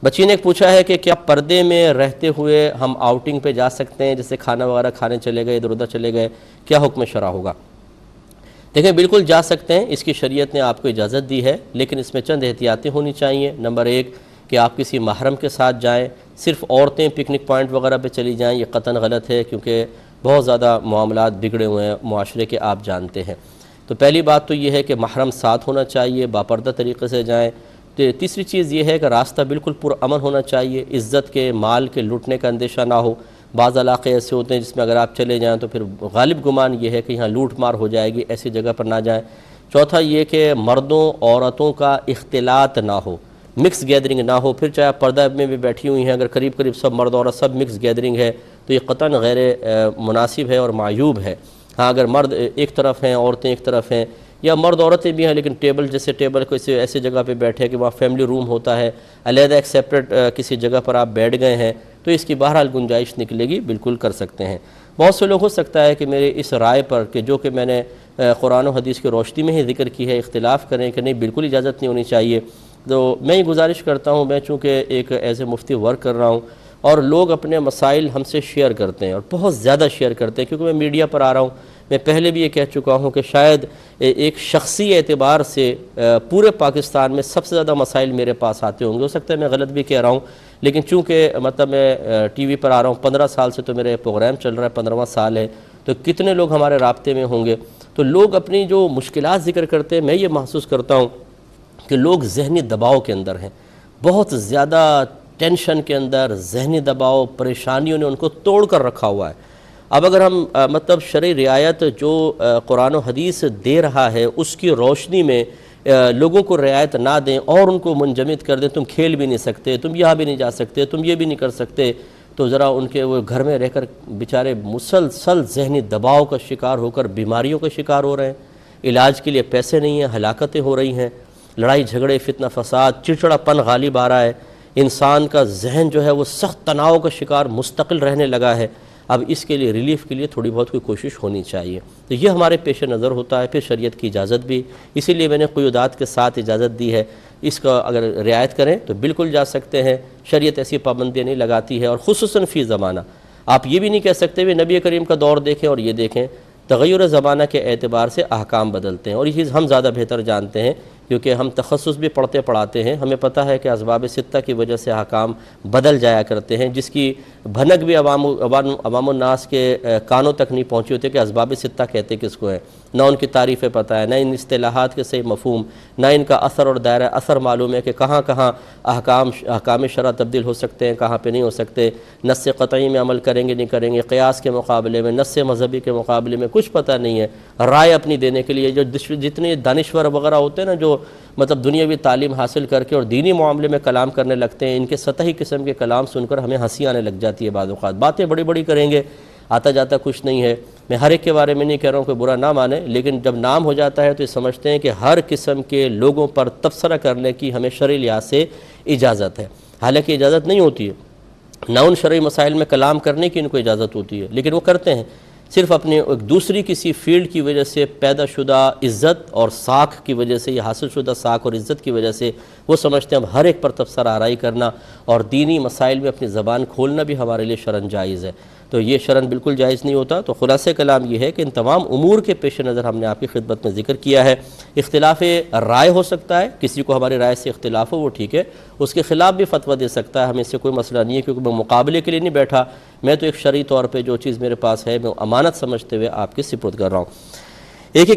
بچی نے پوچھا ہے کہ کیا پردے میں رہتے ہوئے ہم آؤٹنگ پہ جا سکتے ہیں، جیسے کھانا وغیرہ کھانے چلے گئے، ادھر ادھر چلے گئے، کیا حکم شرع ہوگا؟ دیکھیں بالکل جا سکتے ہیں، اس کی شریعت نے آپ کو اجازت دی ہے، لیکن اس میں چند احتیاطیں ہونی چاہیے۔ نمبر 1 کہ آپ کسی محرم کے ساتھ جائیں، صرف عورتیں پکنک پوائنٹ وغیرہ پہ چلی جائیں، یہ قطعاً غلط ہے، کیونکہ بہت زیادہ معاملات بگڑے ہوئے ہیں معاشرے کے، آپ جانتے ہیں۔ تو پہلی بات تو یہ ہے کہ محرم ساتھ ہونا چاہیے، باپردہ طریقے سے جائیں۔ تیسری چیز یہ ہے کہ راستہ بالکل پرامن ہونا چاہیے، عزت کے، مال کے لوٹنے کا اندیشہ نہ ہو۔ بعض علاقے ایسے ہوتے ہیں جس میں اگر آپ چلے جائیں تو پھر غالب گمان یہ ہے کہ یہاں لوٹ مار ہو جائے گی، ایسی جگہ پر نہ جائیں۔ چوتھا یہ کہ مردوں عورتوں کا اختلاط نہ ہو، مکس گیدرنگ نہ ہو، پھر چاہے پردہ میں بھی بیٹھی ہوئی ہیں، اگر قریب قریب سب مرد عورت سب مکس گیدرنگ ہے تو یہ قطعاً غیر مناسب ہے اور معیوب ہے۔ ہاں اگر مرد ایک طرف ہیں، عورتیں ایک طرف ہیں، یا مرد عورتیں بھی ہیں لیکن ٹیبل جیسے ٹیبل کسی ایسی جگہ پہ بیٹھے کہ وہاں فیملی روم ہوتا ہے، علیحدہ ایک سیپریٹ کسی جگہ پر آپ بیٹھ گئے ہیں، تو اس کی بہرحال گنجائش نکلے گی، بالکل کر سکتے ہیں۔ بہت سے لوگ ہو سکتا ہے کہ میرے اس رائے پر کہ جو کہ میں نے قرآن و حدیث کی روشنی میں ہی ذکر کی ہے، اختلاف کریں کہ نہیں بالکل اجازت نہیں ہونی چاہیے۔ تو میں یہ گزارش کرتا ہوں، میں چونکہ ایک ایز اے مفتی ورک کر رہا ہوں اور لوگ اپنے مسائل ہم سے شیئر کرتے ہیں اور بہت زیادہ شیئر کرتے ہیں، کیونکہ میں میڈیا پر آ رہا ہوں۔ میں پہلے بھی یہ کہہ چکا ہوں کہ شاید ایک شخصی اعتبار سے پورے پاکستان میں سب سے زیادہ مسائل میرے پاس آتے ہوں گے، ہو سکتا ہے میں غلط بھی کہہ رہا ہوں، لیکن چونکہ مطلب میں ٹی وی پر آ رہا ہوں، 15 سال سے تو میرے پروگرام چل رہا ہے، 15واں سال ہے، تو کتنے لوگ ہمارے رابطے میں ہوں گے۔ تو لوگ اپنی جو مشکلات ذکر کرتے ہیں، میں یہ محسوس کرتا ہوں کہ لوگ ذہنی دباؤ کے اندر ہیں، بہت زیادہ ٹینشن کے اندر، ذہنی دباؤ، پریشانیوں نے ان کو توڑ کر رکھا ہوا ہے۔ اب اگر ہم مطلب شرعی رعایت جو قرآن و حدیث دے رہا ہے اس کی روشنی میں لوگوں کو رعایت نہ دیں اور ان کو منجمد کر دیں، تم کھیل بھی نہیں سکتے، تم یہاں بھی نہیں جا سکتے، تم یہ بھی نہیں کر سکتے، تو ذرا ان کے وہ گھر میں رہ کر بیچارے مسلسل ذہنی دباؤ کا شکار ہو کر بیماریوں کا شکار ہو رہے ہیں، علاج کے لیے پیسے نہیں ہیں، ہلاکتیں ہو رہی ہیں، لڑائی جھگڑے، فتنہ فساد، چڑچڑا پن غالب آ رہا ہے، انسان کا ذہن جو ہے وہ سخت تناؤ کا شکار مستقل رہنے لگا ہے۔ اب اس کے لیے ریلیف کے لیے تھوڑی بہت کوئی کوشش ہونی چاہیے، تو یہ ہمارے پیش نظر ہوتا ہے۔ پھر شریعت کی اجازت بھی، اسی لیے میں نے قیودات کے ساتھ اجازت دی ہے، اس کا اگر رعایت کریں تو بالکل جا سکتے ہیں، شریعت ایسی پابندیاں نہیں لگاتی ہے، اور خصوصاً فی زمانہ آپ یہ بھی نہیں کہہ سکتے کہ نبی کریم کا دور دیکھیں اور یہ دیکھیں، تغیر زمانہ کے اعتبار سے احکام بدلتے ہیں، اور یہ چیز ہم زیادہ بہتر جانتے ہیں کیونکہ ہم تخصص بھی پڑھتے پڑھاتے ہیں، ہمیں پتہ ہے کہ اسباب ستہ کی وجہ سے احکام بدل جایا کرتے ہیں، جس کی بھنک بھی عوام الناس کے کانوں تک نہیں پہنچی ہوتی کہ اسباب ستہ کہتے کس کو ہیں، نہ ان کی تعریفیں پتہ ہے، نہ ان اصطلاحات کے صحیح مفہوم، نہ ان کا اثر اور دائرہ اثر معلوم ہے کہ کہاں کہاں احکام شرع تبدیل ہو سکتے ہیں، کہاں پہ نہیں ہو سکتے، نص قطعی میں عمل کریں گے نہیں کریں گے، قیاس کے مقابلے میں، نص مذہبی کے مقابلے میں کچھ پتہ نہیں ہے، رائے اپنی دینے کے لیے جو جتنے دانشور وغیرہ ہوتے ہیں نا، جو مطلب دنیاوی تعلیم حاصل کر کے اور دینی معاملے میں کلام کرنے لگتے ہیں، ان کے سطحی قسم کے کلام سن کر ہمیں ہنسی آنے لگ جاتی ہے، بعض اوقات باتیں بڑی بڑی کریں گے، آتا جاتا کچھ نہیں ہے۔ میں ہر ایک کے بارے میں نہیں کہہ رہا ہوں کہ برا نہ مانے، لیکن جب نام ہو جاتا ہے تو یہ سمجھتے ہیں کہ ہر قسم کے لوگوں پر تبصرہ کرنے کی ہمیں شرعی لحاظ سے اجازت ہے، حالانکہ اجازت نہیں ہوتی ہے، نہ ان شرعی مسائل میں کلام کرنے کی ان کو اجازت ہوتی ہے، لیکن وہ کرتے ہیں، صرف اپنے ایک دوسری کسی فیلڈ کی وجہ سے پیدا شدہ عزت اور ساکھ کی وجہ سے، یا حاصل شدہ ساکھ اور عزت کی وجہ سے وہ سمجھتے ہیں اب ہر ایک پر تبصرہ آرائی کرنا اور دینی مسائل میں اپنی زبان کھولنا بھی ہمارے لیے شرعاً جائز ہے، تو یہ شرعاً بالکل جائز نہیں ہوتا۔ تو خلاصہ کلام یہ ہے کہ ان تمام امور کے پیش نظر ہم نے آپ کی خدمت میں ذکر کیا ہے۔ اختلاف رائے ہو سکتا ہے، کسی کو ہماری رائے سے اختلاف ہو وہ ٹھیک ہے، اس کے خلاف بھی فتویٰ دے سکتا ہے، ہمیں اس سے کوئی مسئلہ نہیں ہے، کیونکہ میں مقابلے کے لیے نہیں بیٹھا، میں تو ایک شرعی طور پہ جو چیز میرے پاس ہے میں امانت سمجھتے ہوئے آپ کے سپرد کر رہا ہوں۔